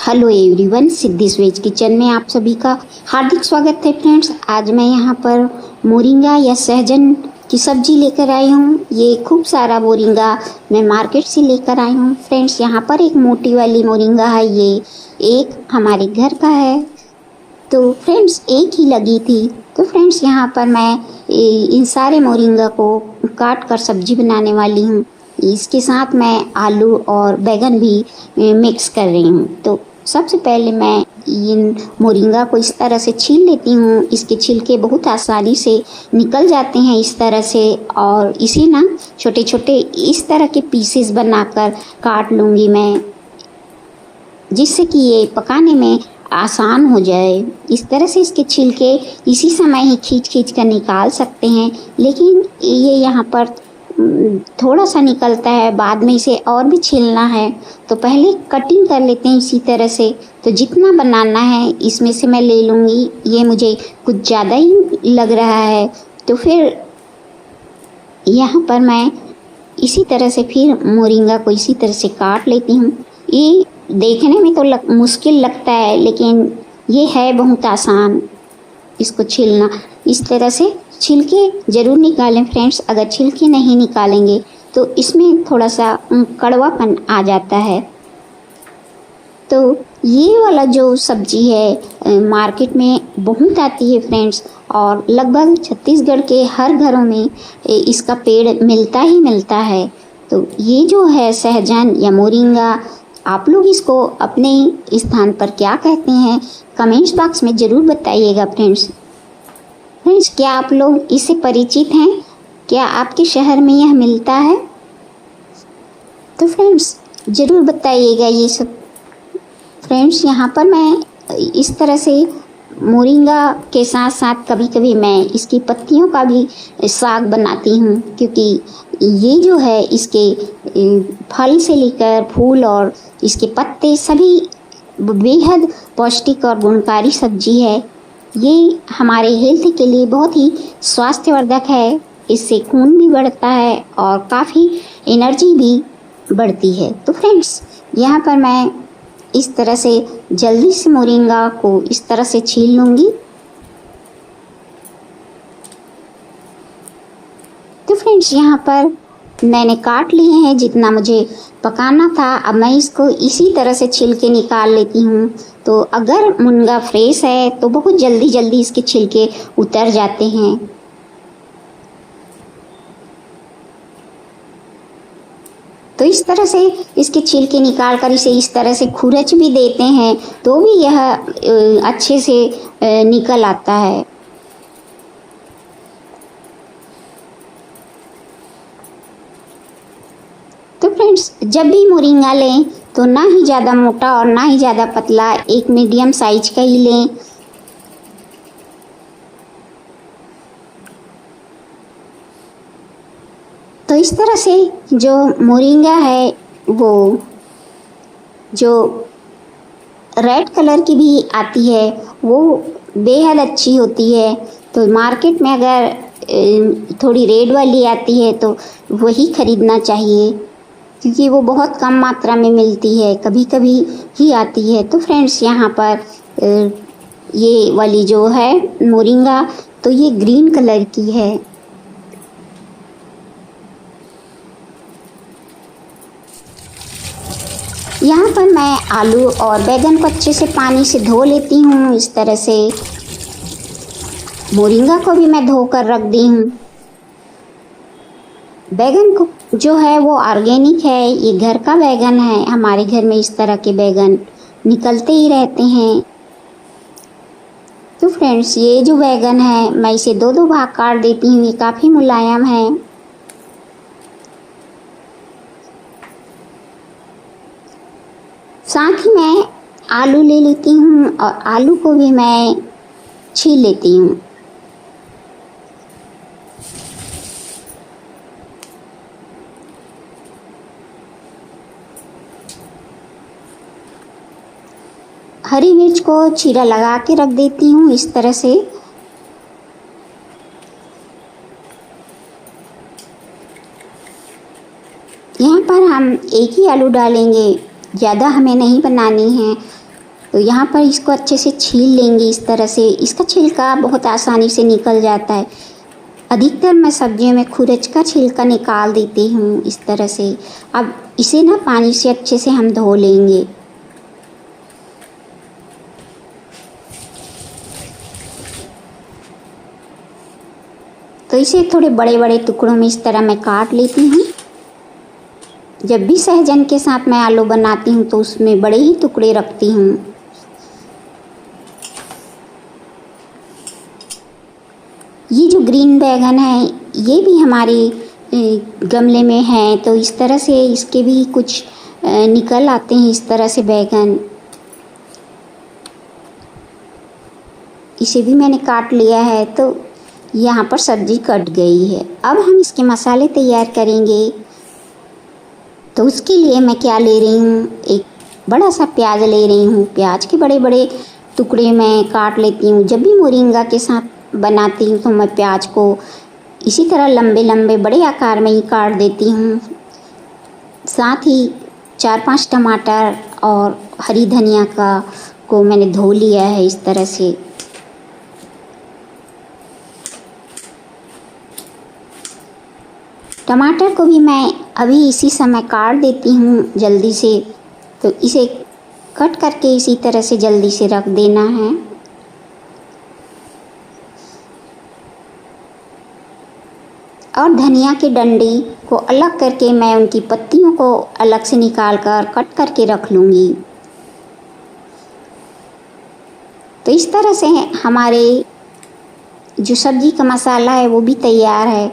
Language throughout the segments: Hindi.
Hello everyone, siddhis veg kitchen में आप सभी का हार्दिक स्वागत है फ्रेंड्स। आज मैं यहाँ पर मोरिंगा या सहजन की सब्जी लेकर आई हूँ। ये खूब सारा मोरिंगा मैं मार्केट से लेकर आई हूँ फ्रेंड्स। यहाँ पर एक मोटी वाली मोरिंगा है, ये एक हमारे घर का है। तो फ्रेंड्स एक ही लगी थी। तो फ्रेंड्स यहाँ पर मैं इन सारे मोरिंगा को काट कर सब्जी बनाने वाली हूँ। इसके साथ मैं आलू और बैगन भी मिक्स कर रही हूँ। तो सबसे पहले मैं इन मोरिंगा को इस तरह से छील लेती हूँ। इसके छिलके बहुत आसानी से निकल जाते हैं इस तरह से, और इसे ना छोटे छोटे इस तरह के पीसेस बनाकर काट लूँगी मैं, जिससे कि ये पकाने में आसान हो जाए। इस तरह से इसके छिलके इसी समय ही खींच कर निकाल सकते हैं, लेकिन ये यहाँ पर थोड़ा सा निकलता है, बाद में इसे और भी छीलना है। तो पहले कटिंग कर लेते हैं इसी तरह से। तो जितना बनाना है इसमें से मैं ले लूँगी। ये मुझे कुछ ज़्यादा ही लग रहा है, तो फिर यहाँ पर मैं इसी तरह से फिर मोरिंगा को इसी तरह से काट लेती हूँ। ये देखने में तो मुश्किल लगता है, लेकिन ये है बहुत आसान इसको छीलना। इस तरह से छिलके ज़रूर निकालें फ्रेंड्स। अगर छिलके नहीं निकालेंगे तो इसमें थोड़ा सा कड़वापन आ जाता है। तो ये वाला जो सब्जी है मार्केट में बहुत आती है फ्रेंड्स, और लगभग छत्तीसगढ़ के हर घरों में इसका पेड़ मिलता ही मिलता है। तो ये जो है सहजन या मोरिंगा, आप लोग इसको अपने स्थान पर क्या कहते हैं कमेंट्स बॉक्स में ज़रूर बताइएगा फ्रेंड्स। क्या आप लोग इससे परिचित हैं? क्या आपके शहर में यह मिलता है? तो फ्रेंड्स ज़रूर बताइएगा ये सब। फ्रेंड्स यहाँ पर मैं इस तरह से मोरिंगा के साथ साथ कभी कभी मैं इसकी पत्तियों का भी साग बनाती हूँ, क्योंकि ये जो है इसके फल से लेकर फूल और इसके पत्ते सभी बेहद पौष्टिक और गुणकारी सब्जी है। ये हमारे हेल्थ के लिए बहुत ही स्वास्थ्यवर्धक है। इससे खून भी बढ़ता है और काफ़ी एनर्जी भी बढ़ती है। तो फ्रेंड्स यहाँ पर मैं इस तरह से जल्दी से मोरिंगा को इस तरह से छील लूँगी। तो फ्रेंड्स यहाँ पर मैंने काट लिए हैं जितना मुझे पकाना था। अब मैं इसको इसी तरह से छिलके निकाल लेती हूँ। तो अगर मुनगा फ्रेश है तो बहुत जल्दी इसके छिलके उतर जाते हैं। तो इस तरह से इसके छिलके निकाल कर इसे इस तरह से खुरच भी देते हैं तो भी यह अच्छे से निकल आता है। तो फ्रेंड्स जब भी मोरिंगा लें तो ना ही ज़्यादा मोटा और ना ही ज़्यादा पतला, एक मीडियम साइज का ही लें। तो इस तरह से जो मोरिंगा है वो जो रेड कलर की भी आती है वो बेहद अच्छी होती है। तो मार्केट में अगर थोड़ी रेड वाली आती है तो वही ख़रीदना चाहिए, क्योंकि वो बहुत कम मात्रा में मिलती है, कभी कभी ही आती है। तो फ्रेंड्स यहाँ पर ये वाली जो है मोरिंगा तो ये ग्रीन कलर की है। यहाँ पर मैं आलू और बैगन को अच्छे से पानी से धो लेती हूँ। इस तरह से मोरिंगा को भी मैं धोकर रख दी हूँ। बैगन को जो है वो ऑर्गेनिक है, ये घर का बैगन है। हमारे घर में इस तरह के बैगन निकलते ही रहते हैं। तो फ्रेंड्स ये जो बैगन है मैं इसे दो भाग काट देती हूँ। ये काफ़ी मुलायम है। साथ ही मैं आलू ले लेती हूँ और आलू को भी मैं छील लेती हूँ। हरी मिर्च को चीरा लगा के रख देती हूँ इस तरह से। यहाँ पर हम एक ही आलू डालेंगे, ज़्यादा हमें नहीं बनानी है। तो यहाँ पर इसको अच्छे से छील लेंगे इस तरह से। इसका छिलका बहुत आसानी से निकल जाता है। अधिकतर मैं सब्जियों में खुरच का छिलका निकाल देती हूँ इस तरह से। अब इसे ना पानी से अच्छे से हम धो लेंगे। तो इसे थोड़े बड़े बड़े टुकड़ों में इस तरह मैं काट लेती हूँ। जब भी सहजन के साथ मैं आलू बनाती हूँ तो उसमें बड़े ही टुकड़े रखती हूँ। ये जो ग्रीन बैगन है ये भी हमारे गमले में है, तो इस तरह से इसके भी कुछ निकल आते हैं इस तरह से बैगन। इसे भी मैंने काट लिया है। तो यहाँ पर सब्जी कट गई है। अब हम इसके मसाले तैयार करेंगे। तो उसके लिए मैं क्या ले रही हूँ, एक बड़ा सा प्याज ले रही हूँ। प्याज के बड़े बड़े टुकड़े मैं काट लेती हूँ। जब भी मोरिंगा के साथ बनाती हूँ तो मैं प्याज को इसी तरह लंबे लंबे बड़े आकार में ही काट देती हूँ। साथ ही 4-5 टमाटर और हरी धनिया को मैंने धो लिया है इस तरह से। टमाटर को भी मैं अभी इसी समय काट देती हूँ जल्दी से। तो इसे कट करके इसी तरह से जल्दी से रख देना है। और धनिया के डंडी को अलग करके मैं उनकी पत्तियों को अलग से निकाल कर कट करके रख लूँगी। तो इस तरह से हमारे जो सब्जी का मसाला है वो भी तैयार है।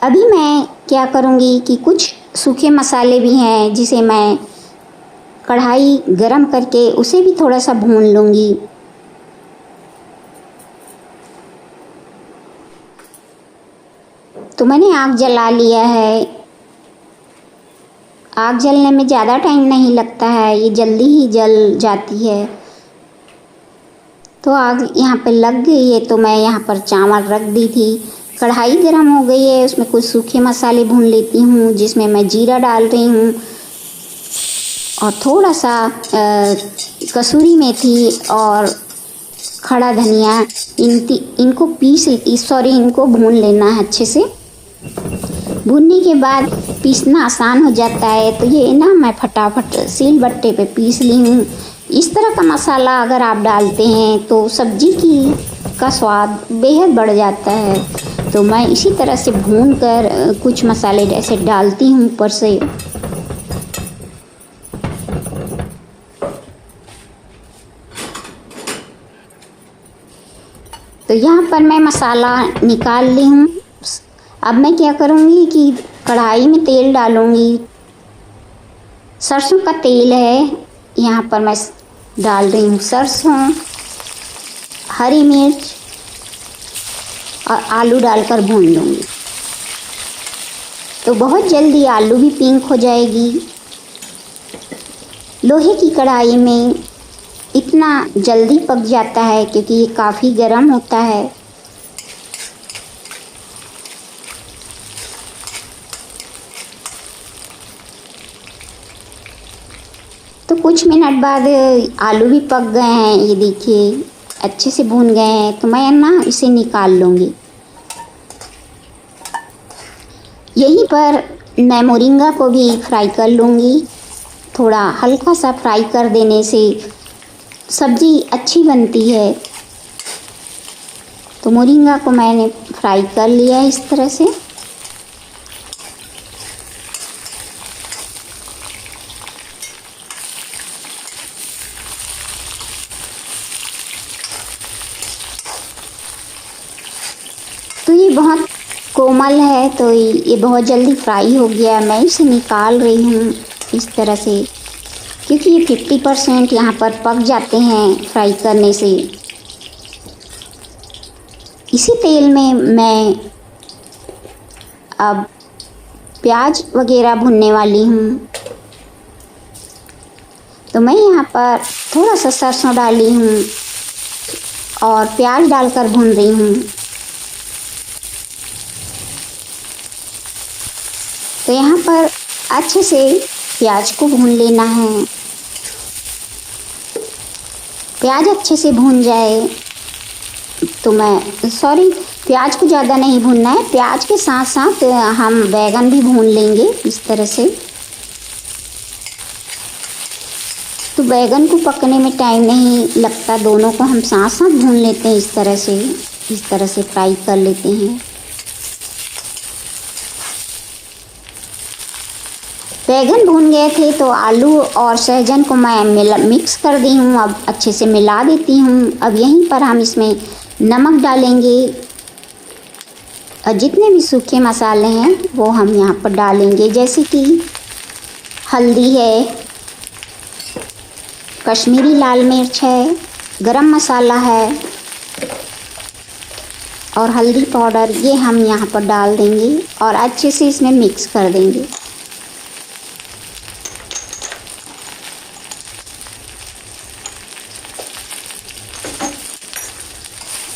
अभी मैं क्या करूँगी कि कुछ सूखे मसाले भी हैं जिसे मैं कढ़ाई गरम करके उसे भी थोड़ा सा भून लूँगी। तो मैंने आग जला लिया है। आग जलने में ज़्यादा टाइम नहीं लगता है, ये जल्दी ही जल जाती है। तो आग यहाँ पे लग गई है। तो मैं यहाँ पर चावल रख दी थी। कढ़ाई गरम हो गई है, उसमें कुछ सूखे मसाले भून लेती हूँ, जिसमें मैं जीरा डाल रही हूँ और थोड़ा सा कसूरी मेथी और खड़ा धनिया। इनको इनको भून लेना है अच्छे से। भूनने के बाद पीसना आसान हो जाता है। तो ये ना मैं फटाफट सील बट्टे पे पीस ली हूँ। इस तरह का मसाला अगर आप डालते हैं तो सब्जी का स्वाद बेहद बढ़ जाता है। तो मैं इसी तरह से भून कर कुछ मसाले ऐसे डालती हूँ ऊपर से। तो यहाँ पर मैं मसाला निकाल ली हूँ। अब मैं क्या करूँगी कि कढ़ाई में तेल डालूँगी। सरसों का तेल है, यहाँ पर मैं डाल रही हूँ सरसों, हरी मिर्च और आलू डालकर भून लूँगी। तो बहुत जल्दी आलू भी पिंक हो जाएगी। लोहे की कढ़ाई में इतना जल्दी पक जाता है क्योंकि ये काफ़ी गर्म होता है। तो कुछ मिनट बाद आलू भी पक गए हैं, ये देखिए अच्छे से भून गए हैं। तो मैं ना इसे निकाल लूँगी। यहीं पर मैं मोरिंगा को भी फ्राई कर लूँगी। थोड़ा हल्का सा फ्राई कर देने से सब्ज़ी अच्छी बनती है। तो मोरिंगा को मैंने फ्राई कर लिया है इस तरह से। तो ये बहुत कोमल है, तो ये बहुत जल्दी फ्राई हो गया। मैं इसे निकाल रही हूँ इस तरह से, क्योंकि ये 50% यहाँ पर पक जाते हैं फ्राई करने से। इसी तेल में मैं अब प्याज वगैरह भुनने वाली हूँ। तो मैं यहाँ पर थोड़ा सा सरसों डाली हूँ और प्याज डालकर भून रही हूँ। तो यहाँ पर अच्छे से प्याज को भून लेना है। प्याज अच्छे से भून जाए तो प्याज को ज़्यादा नहीं भूनना है, प्याज के साथ साथ हम बैगन भी भून लेंगे इस तरह से। तो बैगन को पकने में टाइम नहीं लगता, दोनों को हम साथ साथ भून लेते हैं इस तरह से फ्राई कर लेते हैं। बैगन भून गए थे तो आलू और सहजन को मैं मिक्स कर दी हूँ, अब अच्छे से मिला देती हूँ। अब यहीं पर हम इसमें नमक डालेंगे और जितने भी सूखे मसाले हैं वो हम यहाँ पर डालेंगे, जैसे कि हल्दी है, कश्मीरी लाल मिर्च है, गरम मसाला है और हल्दी पाउडर, ये हम यहाँ पर डाल देंगे और अच्छे से इसमें मिक्स कर देंगे।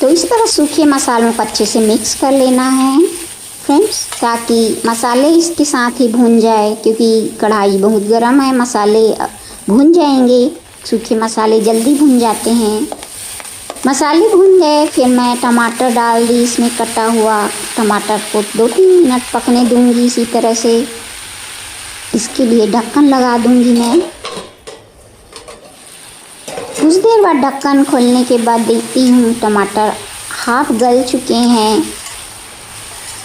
तो इस तरह सूखे मसालों को अच्छे से मिक्स कर लेना है फ्रेंड्स, ताकि मसाले इसके साथ ही भून जाए, क्योंकि कढ़ाई बहुत गर्म है। मसाले भून जाएंगे, सूखे मसाले जल्दी भून जाते हैं। मसाले भून गए, फिर मैं टमाटर डाल दी इसमें, कटा हुआ टमाटर को 2-3 मिनट पकने दूंगी इसी तरह से। इसके लिए ढक्कन लगा दूंगी मैं। कुछ देर बाद ढक्कन खोलने के बाद देखती हूँ टमाटर हाफ गल चुके हैं।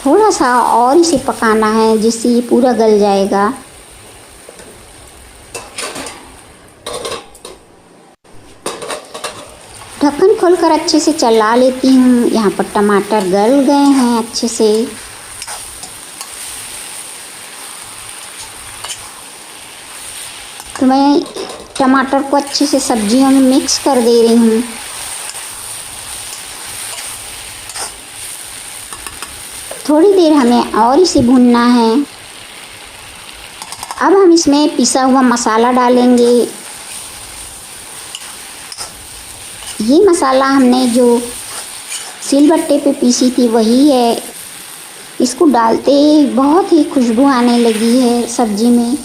थोड़ा सा और इसे पकाना है जिससे ये पूरा गल जाएगा। ढक्कन खोलकर अच्छे से चला लेती हूँ। यहाँ पर टमाटर गल गए हैं अच्छे से। तो मैं टमाटर को अच्छे से सब्जियों में मिक्स कर दे रही हूँ। थोड़ी देर हमें और इसे भूनना है। अब हम इसमें पिसा हुआ मसाला डालेंगे। ये मसाला हमने जो सिलबट्टे पे पीसी थी वही है। इसको डालते ही बहुत ही खुशबू आने लगी है सब्जी में।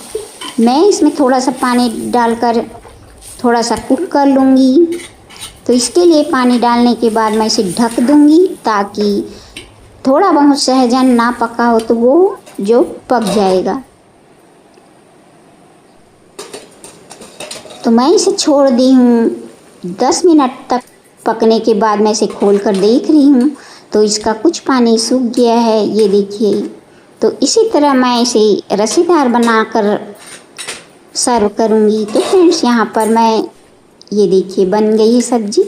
मैं इसमें थोड़ा सा पानी डालकर थोड़ा सा कुक कर लूँगी। तो इसके लिए पानी डालने के बाद मैं इसे ढक दूँगी, ताकि थोड़ा बहुत सहजन ना पका हो तो वो जो पक जाएगा। तो मैं इसे छोड़ दी हूँ। 10 मिनट तक पकने के बाद मैं इसे खोल कर देख रही हूँ तो इसका कुछ पानी सूख गया है, ये देखिए। तो इसी तरह मैं इसे रसेदार बनाकर सर्व करूँगी। तो फ्रेंड्स, यहाँ पर मैं ये देखिए बन गई है सब्जी,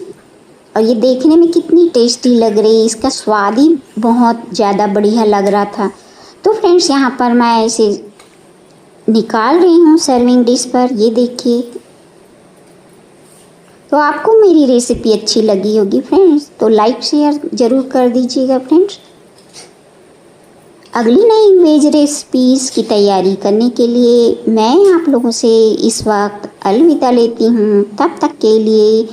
और ये देखने में कितनी टेस्टी लग रही है। इसका स्वाद ही बहुत ज़्यादा बढ़िया लग रहा था। तो फ्रेंड्स, यहाँ पर मैं इसे निकाल रही हूँ सर्विंग डिश पर, ये देखिए। तो आपको मेरी रेसिपी अच्छी लगी होगी फ्रेंड्स, तो लाइक शेयर ज़रूर कर दीजिएगा फ्रेंड्स। अगली नई वेज रेसिपीज़ की तैयारी करने के लिए मैं आप लोगों से इस वक्त अलविदा लेती हूँ। तब तक के लिए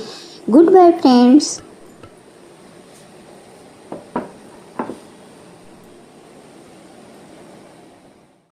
गुड बाय फ्रेंड्स।